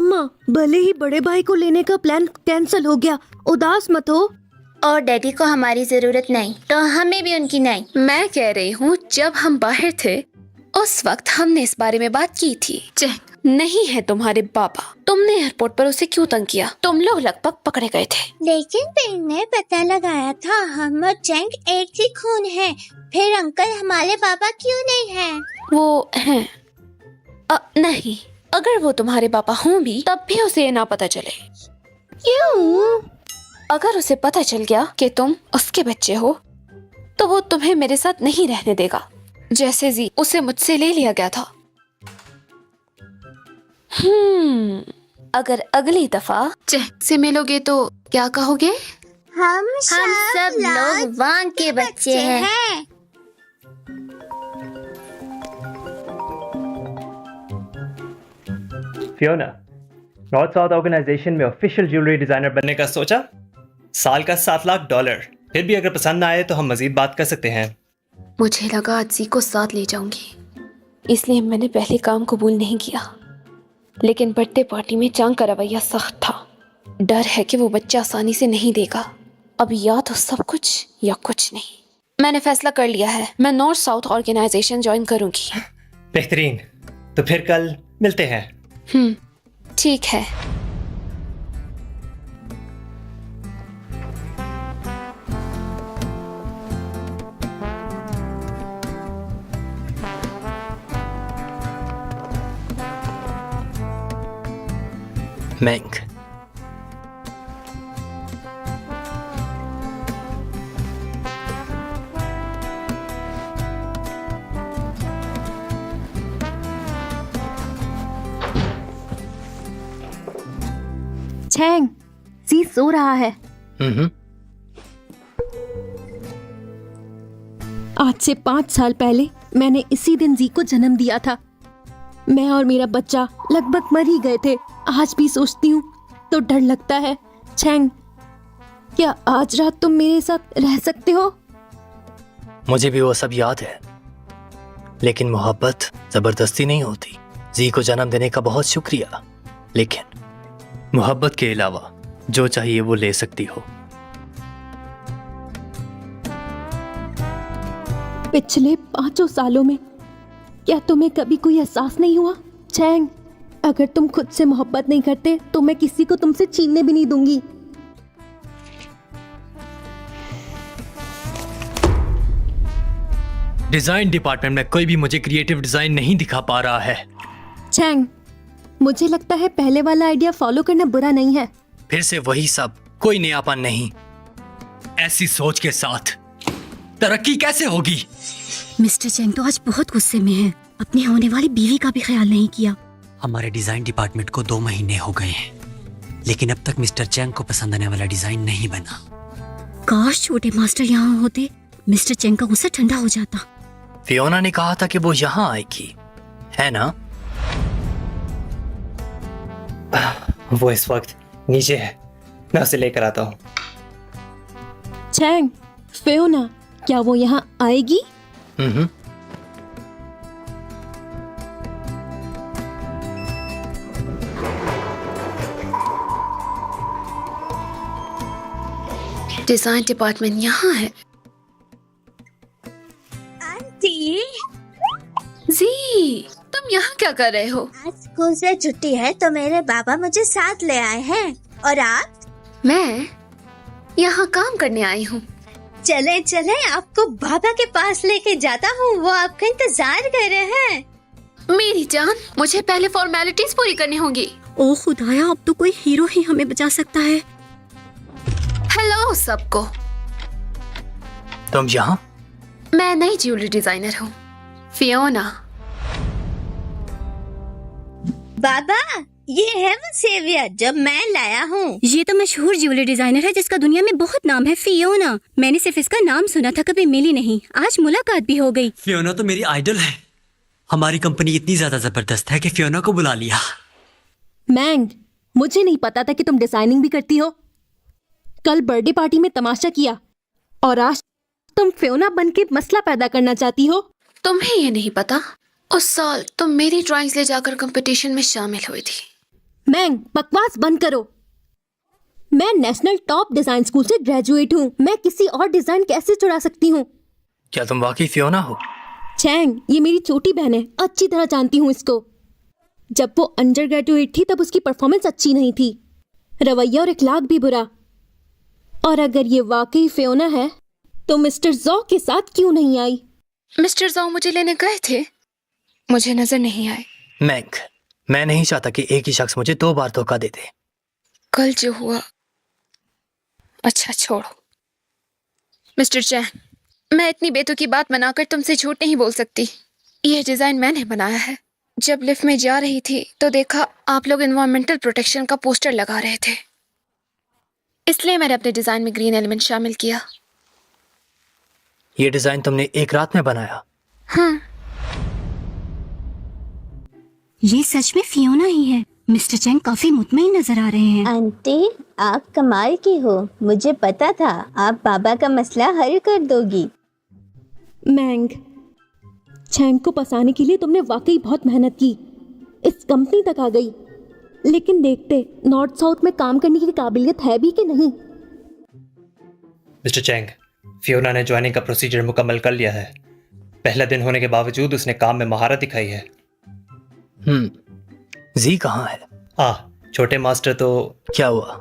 मम्मा, भले ही बड़े भाई को लेने का प्लान कैंसिल हो गया, उदास मत हो। और डैडी को हमारी जरूरत नहीं तो हमें भी उनकी नहीं। मैं कह रही हूँ जब हम बाहर थे उस वक्त हमने इस बारे में बात की थी। नहीं है तुम्हारे पापा, तुमने एयरपोर्ट पर उसे क्यों तंग किया? तुम लोग लगभग पकड़े गए थे। लेकिन पिंग ने पता लगाया था हम और चैंग एक ही खून है। फिर अंकल हमारे पापा क्यों नहीं हैं? वो हैं। नहीं, अगर वो तुम्हारे पापा हों भी तब भी उसे ये ना पता चले। क्यों? अगर उसे पता चल गया कि तुम उसके बच्चे हो तो वो तुम्हें मेरे साथ नहीं रहने देगा, जैसे जी उसे मुझसे ले लिया गया था। अगर अगली दफा चेक से मिलोगे तो क्या कहोगे? हम सब लोग वांग के बच्चे हैं। फियोना, नॉर्थ साउथ ऑर्गेनाइजेशन में ऑफिशियल ज्वेलरी डिजाइनर बनने का सोचा? साल का $7 लाख। फिर भी अगर पसंद ना आए तो हम मजीद बात कर सकते हैं। मुझे लगा आज जी को साथ ले जाऊंगी, इसलिए मैंने पहले काम कबूल नहीं किया। लेकिन बर्थडे पार्टी में चांग का रवैया सख्त था। डर है कि वो बच्चा आसानी से नहीं देगा। अब या तो सब कुछ या कुछ नहीं। मैंने फैसला कर लिया है, मैं नॉर्थ साउथ ऑर्गेनाइजेशन ज्वाइन करूंगी। बेहतरीन, तो फिर कल मिलते हैं। ठीक है। मैंग, चैंग, जी सो रहा है। आज से 5 साल पहले मैंने इसी दिन जी को जन्म दिया था। मैं और मेरा बच्चा लगभग मर ही गए थे। आज भी सोचती हूँ तो डर लगता है। चैंग, क्या आज रात तुम मेरे साथ रह सकते हो? मुझे भी वो सब याद है, लेकिन मोहब्बत जबरदस्ती नहीं होती। जी को जन्म देने का बहुत शुक्रिया, लेकिन मोहब्बत के अलावा जो चाहिए वो ले सकती हो। पिछले 5 सालों में क्या तुम्हें कभी कोई एहसास नहीं हुआ? चैंग, अगर तुम खुद से मोहब्बत नहीं करते तो मैं किसी को तुमसे छीनने भी नहीं दूंगी। डिजाइन डिपार्टमेंट में कोई भी मुझे क्रिएटिव डिजाइन नहीं दिखा पा रहा है। चैंग, मुझे लगता है पहले वाला आइडिया फॉलो करना बुरा नहीं है। फिर से वही सब, कोई नयापन नहीं। ऐसी सोच के साथ तरक्की कैसे होगी? मिस्टर चैंग तो आज बहुत गुस्से में हैं। अपनी होने वाली बीवी का भी ख्याल नहीं किया। हमारे डिजाइन डिपार्टमेंट को 2 महीने हो गए हैं, लेकिन अब तक मिस्टर चैंग को पसंद आने वाला डिजाइन नहीं बना। काश छोटे मास्टर यहाँ होते, मिस्टर चैंग का गुस्सा ठंडा हो जाता। फियोना ने कहा था कि वो यहाँ आएगी, है ना? वो इस वक्त नीचे है, मैं उसे लेकर आता हूँ। चैंग, फियोना, क्या वो यहाँ आएगी? डिजाइन डिपार्टमेंट यहाँ है। आंटी, जी, तुम यहाँ क्या कर रहे हो? आज स्कूल से छुट्टी है तो मेरे पापा मुझे साथ ले आए हैं। और आप? मैं यहाँ काम करने आई हूँ। चले चले, आपको बाबा के पास लेके जाता हूँ, वो आपका इंतजार कर रहे हैं। मेरी जान, मुझे पहले फॉर्मेलिटीज पूरी करनी होंगी। ओ खुदाया, अब तो कोई हीरो ही हमें बचा सकता है। हेलो सबको, तुम यहाँ? मैं नई ज्वेलरी डिजाइनर हूँ, फियोना। बाबा, ये है वो सेवियर जो मैं लाया हूँ। ये तो मशहूर ज्वेलरी डिजाइनर है जिसका दुनिया में बहुत नाम है, फियोना। मैंने सिर्फ इसका नाम सुना था, कभी मिली नहीं। आज मुलाकात भी हो गई। फियोना तो मेरी आइडल है। हमारी कंपनी इतनी ज्यादा जबरदस्त है कि फियोना को बुला लिया। मैंग, मुझे नहीं पता था कि तुम डिजाइनिंग भी करती हो। कल बर्थडे पार्टी में तमाशा किया और आज तुम फियोना बन के मसला पैदा करना चाहती हो। तुम्हें ये नहीं पता, उस साल तुम मेरी ड्राइंग्स ले जाकर कंपटीशन में शामिल हुई थी। मैंग, बकवास बंद करो। मैं नेशनल टॉप डिजाइन स्कूल से ग्रेजुएट हूँ। मैं किसी और डिजाइन कैसे चुरा सकती हूँ? क्या तुम वाकई फियोना हो? चैंग, ये मेरी छोटी बहन है, अच्छी तरह जानती हूँ इसको। जब वो अंडर ग्रेजुएट थी तब उसकी परफॉर्मेंस अच्छी नहीं थी, रवैया और इखलाक भी बुरा। और अगर ये वाकई फियोना है तो मिस्टर जॉ के साथ क्यों नहीं आई? मिस्टर जॉ मुझे लेने गए थे, मुझे नजर नहीं आए। मैंग, मैं नहीं चाहता कि एक ही शख्स मुझे 2 बार धोखा दे दे। कल जो हुआ, अच्छा छोड़ो। मिस्टर चैंग, मैं इतनी बेतुकी बात बनाकर तुमसे झूठ नहीं बोल सकती। यह डिजाइन मैंने बनाया है। जब लिफ्ट में जा रही थी तो देखा आप लोग एनवायरमेंटल प्रोटेक्शन का पोस्टर लगा रहे थे, इसलिए मैंने अपने डिजाइन में ग्रीन एलिमेंट शामिल किया। ये डिजाइन तुमने एक रात में बनाया? हाँ। ये सच में फियोना ही है। मिस्टर चैंग काफी मुतमईन नजर आ रहे हैं। आंटी, आप कमाल की हो। मुझे पता था आप बाबा का मसला हल कर दोगी। मैंग, चैंग को फंसाने के लिए तुमने वाकई बहुत मेहनत की, इस कंपनी तक आ गई। लेकिन देखते नॉर्थ साउथ में काम करने की काबिलियत है भी कि नहीं। मिस्टर चैंग, फियोना ने ज्वाइनिंग का प्रोसीजर मुकम्मल कर लिया है। पहला दिन होने के बावजूद उसने काम में महारत दिखाई है। जी कहाँ है? छोटे मास्टर तो क्या हुआ?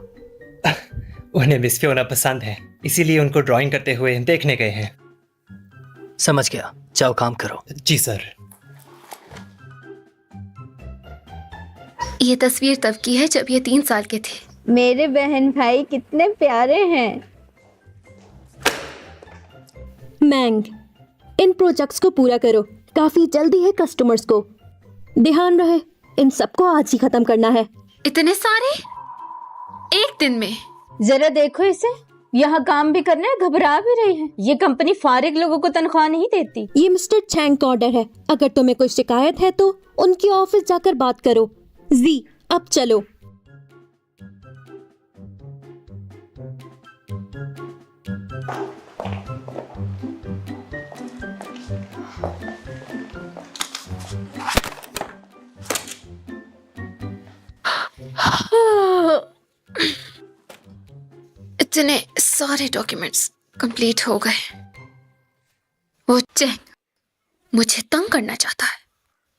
उन्हें मिस फियोना पसंद है, इसीलिए उनको ड्राइंग करते हुए देखने गए हैं। समझ गया, जाओ काम करो। जी सर। ये तस्वीर तब की है जब ये 3 साल के थे। मेरे बहन भाई कितने प्यारे हैं। मैंग, इन प्रोजेक्ट्स को पूरा करो, काफी जल्दी है कस्टमर्स को। ध्यान रहे, इन सबको आज ही खत्म करना है। इतने सारे एक दिन में? जरा देखो इसे, यहाँ काम भी करना है, घबरा भी रही है। ये कंपनी फारिग लोगों को तनख्वाह नहीं देती। ये मिस्टर चैंग का ऑर्डर है। अगर तुम्हें कोई शिकायत है तो उनके ऑफिस जाकर बात करो। जी, अब चलो। इतने सारे डॉक्यूमेंट्स कंप्लीट हो गए। वो चैंग मुझे तंग करना चाहता है,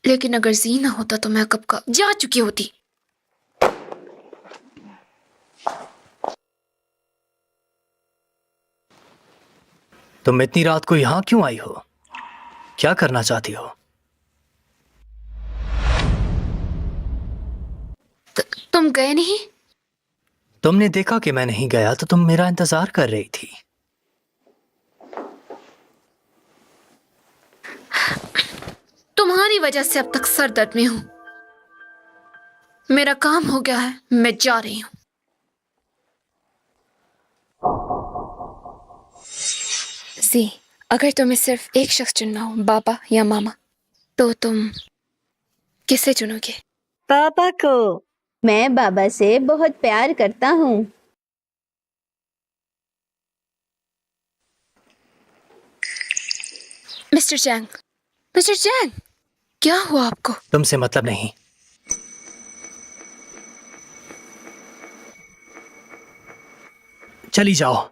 लेकिन अगर जी ना होता तो मैं कब का जा चुकी होती। तुम इतनी रात को यहाँ क्यों आई हो? क्या करना चाहती हो? तुम गए नहीं? तुमने देखा कि मैं नहीं गया तो तुम मेरा इंतजार कर रही थी। तुम्हारी वजह से अब तक सर दर्द में हूं। मेरा काम हो गया है, मैं जा रही हूं। जी, अगर तुम्हें सिर्फ एक शख्स चुनना हो, बाबा या मामा, तो तुम किसे चुनोगे? पापा को। मैं बाबा से बहुत प्यार करता हूँ। मिस्टर चैंग, मिस्टर चैंग, क्या हुआ आपको? तुमसे मतलब नहीं। चली जाओ।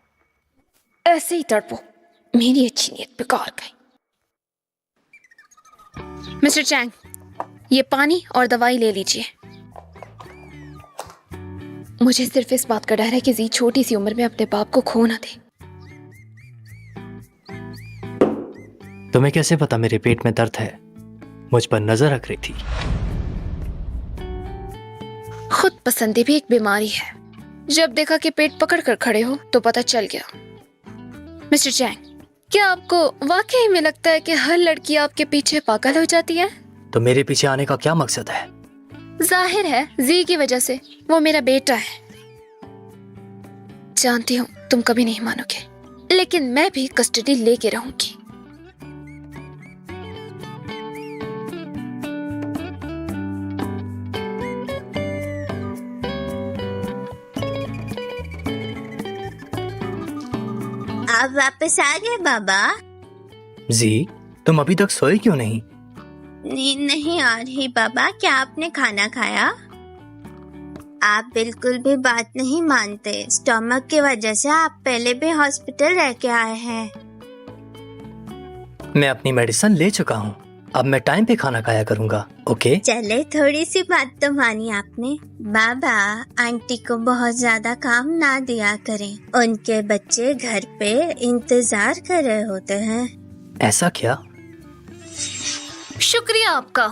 ऐसे ही तड़पो, मेरी अच्छी नीयत बेकार गई। मिस्टर चैंग, ये पानी और दवाई ले लीजिए। मुझे सिर्फ इस बात का डर है कि जी छोटी सी उम्र में अपने बाप को खो ना दे। तुम्हें कैसे पता मेरे पेट में दर्द है? मुझ पर नजर रख रही थी। खुद पसंदी भी एक बीमारी है। जब देखा कि पेट पकड़ कर खड़े हो तो पता चल गया। मिस्टर चैंग, क्या आपको वाकई में लगता है कि हर लड़की आपके पीछे पागल हो जाती है? तो मेरे पीछे आने का क्या मकसद है? जाहिर है जी की वजह से। वो मेरा बेटा है। जानती हूँ तुम कभी नहीं मानोगे, लेकिन मैं भी कस्टडी लेके रहूंगी। आप वापस आ गए बाबा? जी, तुम अभी तक सोए क्यों नहीं? नींद नहीं आ रही बाबा। क्या आपने खाना खाया? आप बिल्कुल भी बात नहीं मानते। स्टमक की वजह से आप पहले भी हॉस्पिटल रह के आए हैं। मैं अपनी मेडिसिन ले चुका हूँ, अब मैं टाइम पे खाना खाया करूँगा। ओके? चले, थोड़ी सी बात तो मानी आपने। बाबा, आंटी को बहुत ज्यादा काम ना दिया करें, उनके बच्चे घर पे इंतजार कर रहे होते हैं। ऐसा क्या? शुक्रिया आपका।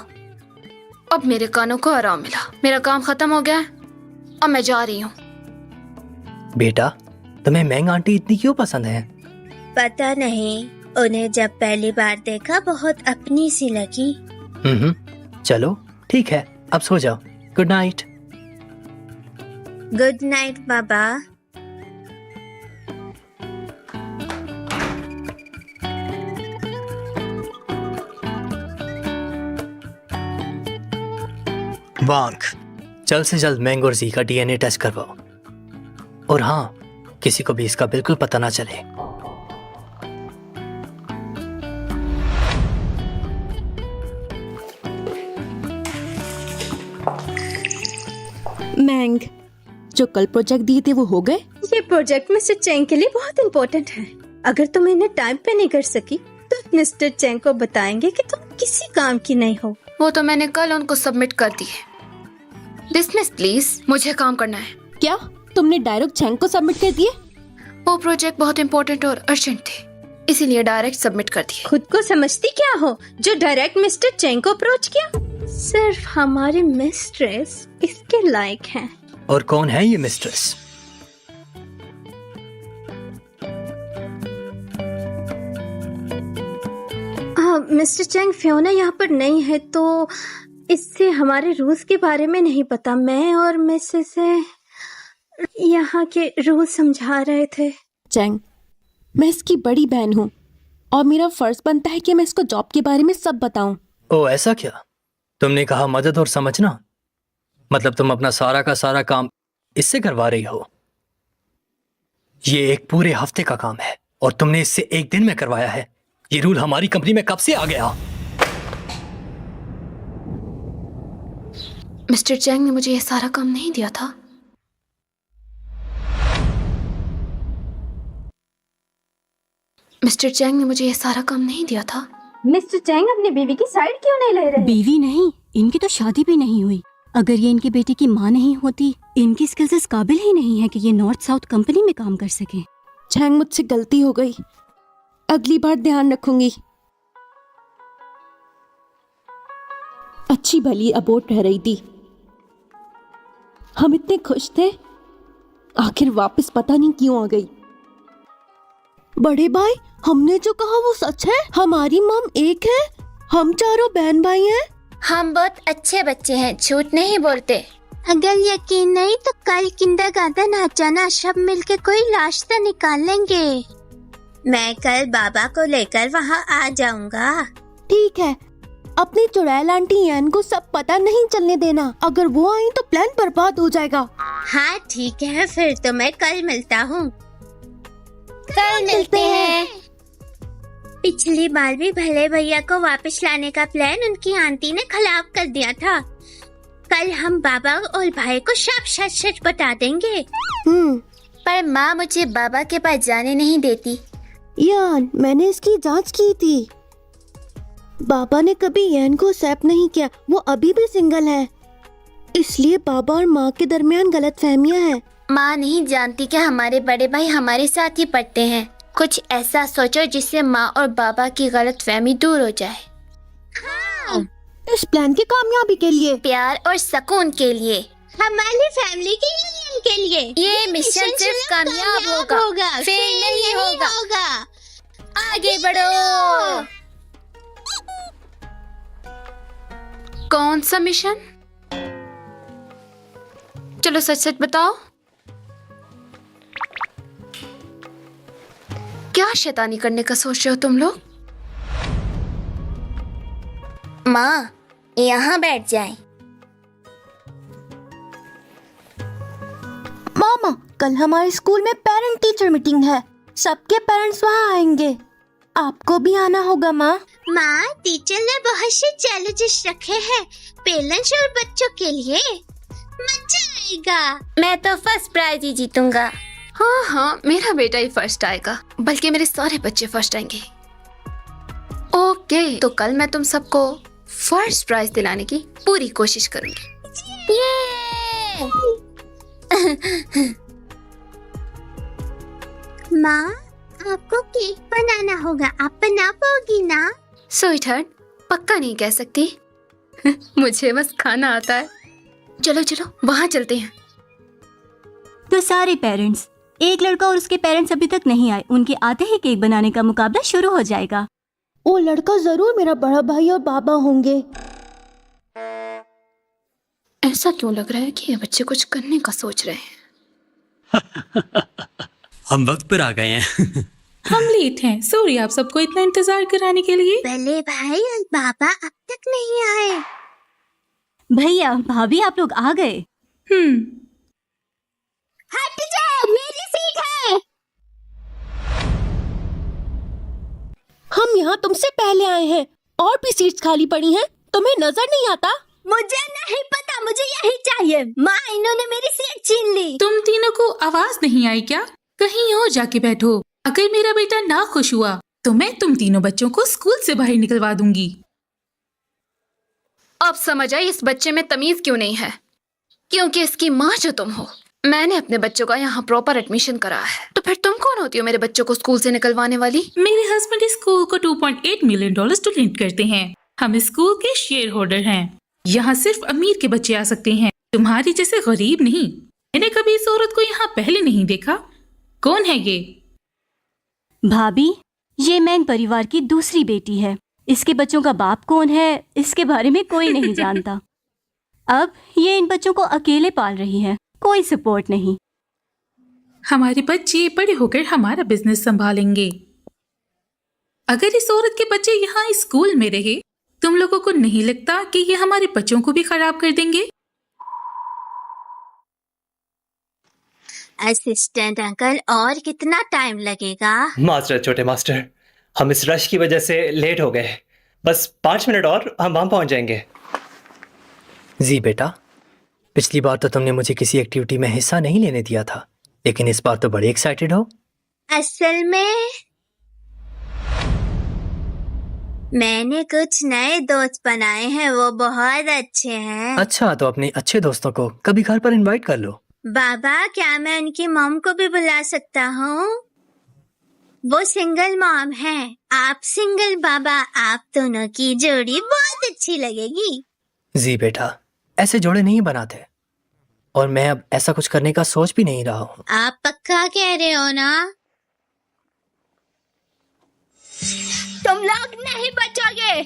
अब मेरे कानों को आराम मिला। मेरा काम खत्म हो गया है, अब मैं जा रही हूँ। बेटा, तुम्हें मैंग आंटी इतनी क्यों पसंद है? पता नहीं, उन्हें जब पहली बार देखा बहुत अपनी सी लगी। चलो ठीक है, अब सो जाओ। Good night. गुड नाइट बाबा। वांग, जल्द से जल्द मैंग और जी का डीएनए टेस्ट करवाओ। और हाँ, किसी को भी इसका बिल्कुल पता ना चले। मैंग, जो कल प्रोजेक्ट दिए थे वो हो गए? ये प्रोजेक्ट मिस्टर चैंग के लिए बहुत इम्पोर्टेंट है। अगर तुम इन्हें टाइम पे नहीं कर सकी तो मिस्टर चैंग को बताएंगे कि तुम किसी काम की नहीं हो। वो तो मैंने कल उनको सबमिट कर दी है। डिसमिस प्लीज, मुझे काम करना है। क्या तुमने डायरेक्ट चैंग को सबमिट कर दिए? वो प्रोजेक्ट बहुत इम्पोर्टेंट और अर्जेंट थे, इसीलिए डायरेक्ट सबमिट कर दिए। खुद को समझती क्या हो जो डायरेक्ट मिस्टर चैंग को अप्रोच किया? सिर्फ हमारी मिस्ट्रेस इसके लायक हैं। और कौन है ये मिस्ट्रेस? मिस्टर चैंग, फियोना यहाँ पर नहीं है तो इससे हमारे रूल्स के बारे में नहीं पता। मैं और मिसेस यहाँ के रूल्स समझा रहे थे। चैंग, मैं इसकी बड़ी बहन हूँ और मेरा फर्ज बनता है कि मैं इसको जॉब के बारे में सब बताऊं। ओ ऐसा क्या? तुमने कहा मदद और समझना, मतलब तुम अपना सारा का सारा काम इससे करवा रही हो? ये एक पूरे हफ्ते का काम है और तुमने इससे एक दिन में करवाया है। ये रूल हमारी कंपनी में कब से आ गया? मिस्टर चैंग ने मुझे ये सारा काम नहीं दिया था। मिस्टर चैंग ने मुझे ये सारा काम नहीं दिया था। मिस्टर चैंग अपनी बीवी की साइड क्यों नहीं ले रहे? बीवी नहीं, इनकी तो शादी भी नहीं हुई। अगर ये इनके बेटे की माँ नहीं होती, इनकी स्किल्स इस काबिल ही नहीं है कि ये नॉर्थ साउथ कंपनी में काम कर सके। चैंग, मुझसे गलती हो गई, अगली बार ध्यान रखूंगी। अच्छी भली अबोर्ट रह रही थी, हम इतने खुश थे, आखिर वापस पता नहीं क्यों आ गई। बड़े भाई, हमने जो कहा वो सच है? हमारी मॉम एक है, हम चारों बहन भाई हैं। हम बहुत अच्छे बच्चे हैं, झूठ नहीं बोलते। अगर यकीन नहीं तो कल किंडरगार्टन आ जाना, सब मिलके कोई रास्ता निकाल लेंगे। मैं कल बाबा को लेकर वहाँ आ जाऊंगा। ठीक है, अपनी चुड़ैल आंटी यान को सब पता नहीं चलने देना, अगर वो आई तो प्लान बर्बाद हो जाएगा। हाँ ठीक है, फिर तो मैं कल मिलता हूँ। कल मिलते हैं। पिछली बार भी भले भैया को वापस लाने का प्लान उनकी आंटी ने खराब कर दिया था। कल हम बाबा और भाई को सब सच सच बता देंगे। पर माँ मुझे बाबा के पास जाने नहीं देती। यान, मैंने इसकी जांच की थी, बाबा ने कभी यान को एक्सेप्ट नहीं किया, वो अभी भी सिंगल है, इसलिए बाबा और माँ के दरमियान गलतफहमियां हैं। माँ नहीं जानती कि हमारे बड़े भाई हमारे साथ ही पढ़ते हैं। कुछ ऐसा सोचो जिससे माँ और बाबा की गलतफहमी दूर हो जाए। हाँ। इस प्लान की कामयाबी के लिए, प्यार और सुकून के लिए, हमारी फैमिली के यूनियन के लिए ये मिशन सिर्फ कामयाब होगा, फेल नहीं होगा। आगे बढ़ो। कौन सा मिशन? चलो सच सच बताओ, क्या शैतानी करने का सोच रहे हो तुम लोग? माँ, यहाँ बैठ जाएं। मामा, कल हमारे स्कूल में पेरेंट टीचर मीटिंग है, सबके पेरेंट्स वहाँ आएंगे, आपको भी आना होगा। माँ, टीचर ने बहुत से चैलेंजेस रखे हैं पेरेंट्स और बच्चों के लिए। मजा आएगा। मैं तो फर्स्ट प्राइज ही जीतूंगा। हाँ हाँ, मेरा बेटा ही फर्स्ट आएगा, बल्कि मेरे सारे बच्चे फर्स्ट आएंगे। ओके, तो कल मैं तुम सबको फर्स्ट प्राइज दिलाने की पूरी कोशिश करूंगी। माँ, आपको केक बनाना होगा, आप बना पाओगी ना? स्वीटहार्ट, पक्का नहीं कह सकती। मुझे बस खाना आता है। चलो चलो वहाँ चलते हैं। तो सारे पेरेंट्स, एक लड़का और उसके पेरेंट्स अभी तक नहीं आए, उनके आते ही केक बनाने का मुकाबला शुरू हो जाएगा। वो लड़का जरूर मेरा बड़ा भाई और बाबा होंगे। ऐसा क्यों लग रहा है कि ये बच्चे कुछ करने का सोच रहे हैं? हम वक्त पर आ गए हैं। हम लेट हैं, सॉरी आप सबको इतना इंतजार कराने के लिए। बड़े भाई और बाबा अब तक नहीं आए। भैया भाभी, आप लोग आ गए। हट जाओ, मेरी सीट है। हम यहाँ तुमसे पहले आए हैं, और भी सीट्स खाली पड़ी हैं, तुम्हें नजर नहीं आता? मुझे नहीं पता, मुझे यही चाहिए। माँ, इन्होंने मेरी सीट छीन ली। तुम तीनों को आवाज नहीं आई क्या? कहीं और जाके बैठो। अगर मेरा बेटा ना खुश हुआ तो मैं तुम तीनों बच्चों को स्कूल से बाहर निकलवा दूंगी। अब समझ आई इस बच्चे में तमीज क्यों नहीं है, क्योंकि इसकी माँ जो तुम हो। मैंने अपने बच्चों का यहाँ प्रॉपर एडमिशन कराया है, तो फिर तुम कौन होती हो मेरे बच्चों को स्कूल से निकलवाने वाली? मेरे हस्बैंड इस स्कूल को $2.8 मिलियन डोनेट करते हैं। हम इस स्कूल के शेयर होल्डर हैं। यहाँ सिर्फ अमीर के बच्चे आ सकते हैं, तुम्हारी जैसे गरीब नहीं। मैंने कभी इस औरत को यहाँ पहले नहीं देखा। कौन है ये? भाभी, ये मैंग परिवार की दूसरी बेटी है। इसके बच्चों का बाप कौन है, इसके बारे में कोई नहीं जानता। अब ये इन बच्चों को अकेले पाल रही है, कोई सपोर्ट नहीं। हमारे बच्चे बड़े होकर हमारा बिजनेस संभालेंगे। अगर इस औरत के बच्चे यहाँ इस स्कूल में रहे, तुम लोगों को नहीं लगता कि ये हमारे बच्चों को भी खराब कर देंगे? असिस्टेंट अंकल, और कितना टाइम लगेगा? मास्टर, छोटे मास्टर, हम इस रश की वजह से लेट हो गए। बस 5 मिनट और हम वहां पहुंच जाएंगे। जी बेटा, पिछली बार तो तुमने मुझे किसी एक्टिविटी में हिस्सा नहीं लेने दिया था, लेकिन इस बार तो बड़े एक्साइटेड हो। असल में मैंने कुछ नए दोस्त बनाए हैं, वो बहुत अच्छे हैं। अच्छा, तो अपने अच्छे दोस्तों को कभी घर पर इनवाइट कर लो। बाबा, क्या मैं उनकी मॉम को भी बुला सकता हूँ? वो सिंगल मॉम है, आप सिंगल बाबा, आप दोनों की जोड़ी बहुत अच्छी लगेगी। जी बेटा, ऐसे जोड़े नहीं बनाते, और मैं अब ऐसा कुछ करने का सोच भी नहीं रहा हूँ। आप पक्का कह रहे हो ना? तुम लोग नहीं बचोगे।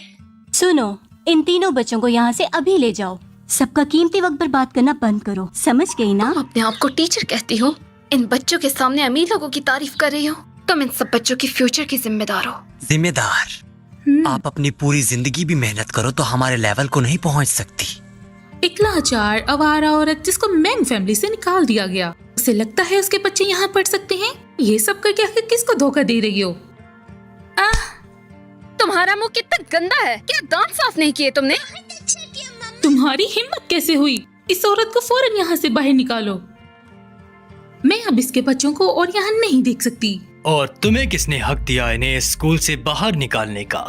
सुनो, इन तीनों बच्चों को यहाँ से अभी ले जाओ। सबका कीमती वक्त बर्बाद करना बंद करो, समझ गई ना? तुम अपने आप को टीचर कहती हो, इन बच्चों के सामने अमीर लोगों की तारीफ कर रही हो। तुम इन सब बच्चों की फ्यूचर की जिम्मेदार हो। जिम्मेदार? आप अपनी पूरी जिंदगी भी मेहनत करो तो हमारे लेवल को नहीं पहुंच सकती। एक लाचार आवारा औरत जिसको मैंग फैमिली से निकाल दिया गया, उसे लगता है उसके बच्चे यहाँ पढ़ सकते हैं? ये सब करके आखिर किसको धोखा दे रही हो? तुम्हारा मुंह कितना गंदा है, क्या दांत साफ नहीं किए तुमने? तुम्हारी हिम्मत कैसे हुई? इस औरत को फौरन यहाँ से बाहर निकालो। मैं अब इसके बच्चों को और यहाँ नहीं देख सकती। और तुम्हें किसने हक दिया इन्हें स्कूल से बाहर निकालने का?